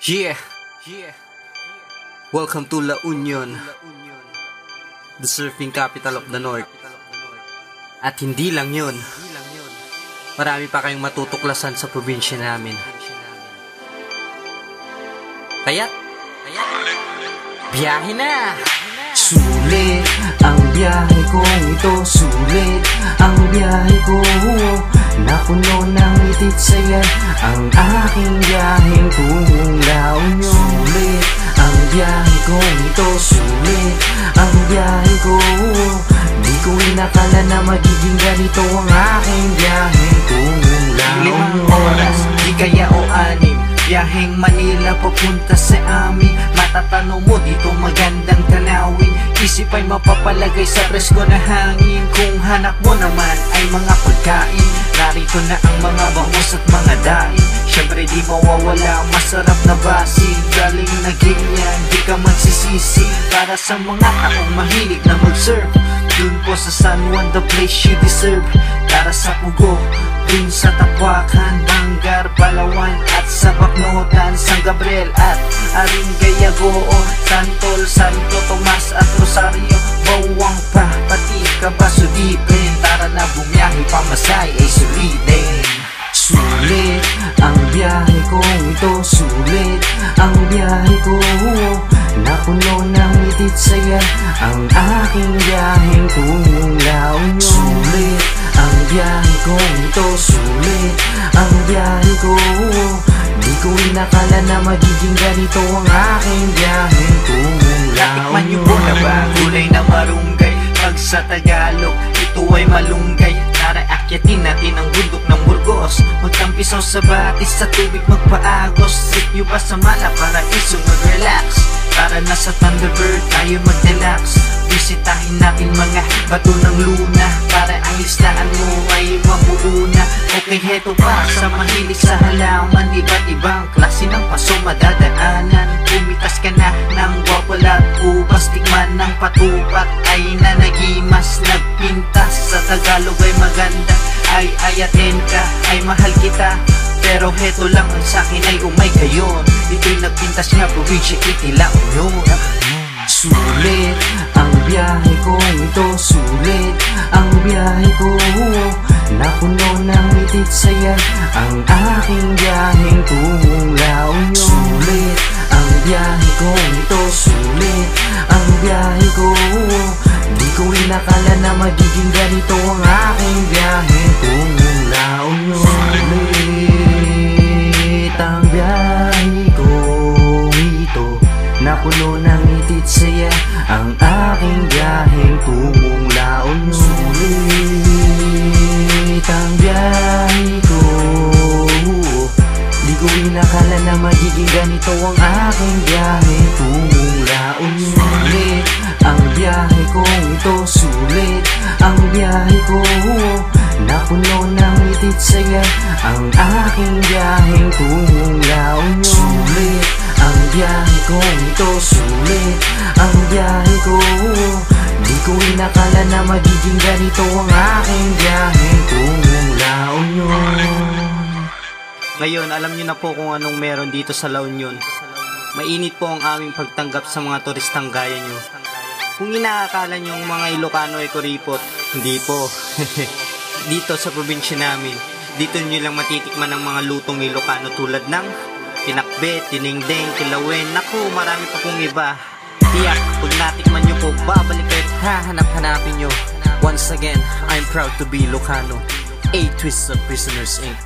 Yeah. Welcome to La Union, the surfing capital of the North. At hindi lang yun, marami pa kayong matutuklasan sa probinsya namin. Kaya't, biyahe na! Sulit ang biyahe ko ito, sulit ang biyahe ko. Napuno ng itit saya ang aking biyaheng tungong La Union. Sulit ang biyahe ko ito, sulit ang biyahe ko. Di ko inakala na magiging ganito ang aking biyaheng tungong La Union. 5 oras, di kaya o 6, biyaheng Manila papunta sa amin. Matatanong mo dito magandang tanawin, isip ay mapapalagay sa presko na hangin. Kung hanap mo naman ay mga pagkain, narito na ang mga bangus at mga dain. Syempre di mawawala ang masarap na basi, galing na ganyan di ka magsisisi. Para sa mga taong mahilig na mag-surf, dun po sa San Juan, the place you deserve. Para sa Pugo, dun sa Tapuacan, Bangar, Palawan at sa Bacnotan, San Gabriel at Aringayagoon, Santol, Santo Tomas at Rosario, Bawang pa, pati Cabaso Dipin. Tara na bumiyahe, pamasay ay sulitin. Sulit ang biyahe ko ito, sulit ang biyahe ko. Napuno ng itit saya ang aking biyaheng tungong La Union. Sulit ang biyahe ko ito, sulit ang biyahe ko. Di ko inakala na magiging ganito ang aking biyaheng tungong La Union. Natikman niyo po na ba gulay na marunggay? Pag sa Tagalog, ito ay malunggay. Tara akyatin natin ang bundok ng Burgos, magtampisaw sa batis, sa tubig magpaagos. Sit nyo ba sa Mala para iso mag-relax? Tara na sa Thunderbird tayo mag-relax. Bisitahin natin mga bato ng Luna, para ang listahan mo ay mabuo na. Okay, heto pa sa mahilig sa halaman, iba't ibang klase ng paso madadaanan. Pumitas ka na ng wawalat ubas, tikman ng patupat ay nanagimas. Nagpintas sa Tagalog ay maganda, ay ayatin ka, ay mahal kita. Pero heto lang ang sakin ay umay gayon, ito'y nagpintas nga probinsya iti La Union. Sulit ang biyahe ko ito, sulit ang biyahe ko. Napuno ng itit saya ang aking biyaheng tungong La Union. Sulit ang biyahe ko ito, sulit ang biyahe ko. Di ko inakala na magiging ganito ang aking biyaheng tungong La Union. Sulit ang biyahe ko ito, napuno ng itit saya ang aking biyaheng tungong La Union. Sulit ang biyahe ko, di ko inakala na magiging ganito ang aking biyaheng tungong La Union. Sulit ang biyahe ko ito, sulit ang biyahe ko. Napuno ng itit saya ang aking biyaheng tungong La Union. Sulit ang biyahe ko ito, sulit ang biyahe ko. Di ko inakala na magiging ganito ang aking biyaheng tungong La Union. Ngayon, alam niyo na po kung anong meron dito sa La Union. Mainit po ang aming pagtanggap sa mga turistang gaya nyo. Kung inaakala nyo ang mga Ilocano ay kuripot, hindi po. Dito sa probinsya namin, dito nyo lang matitikman ang mga lutong Ilocano tulad ng pinakbet, tinengdeng, kilawin. Naku, marami pa pong iba. Tiyak, pag natikman nyo po, babalik kayo at hahanap-hanapin nyo. Once again, I'm proud to be Ilocano. A twist of Prisoners Inc.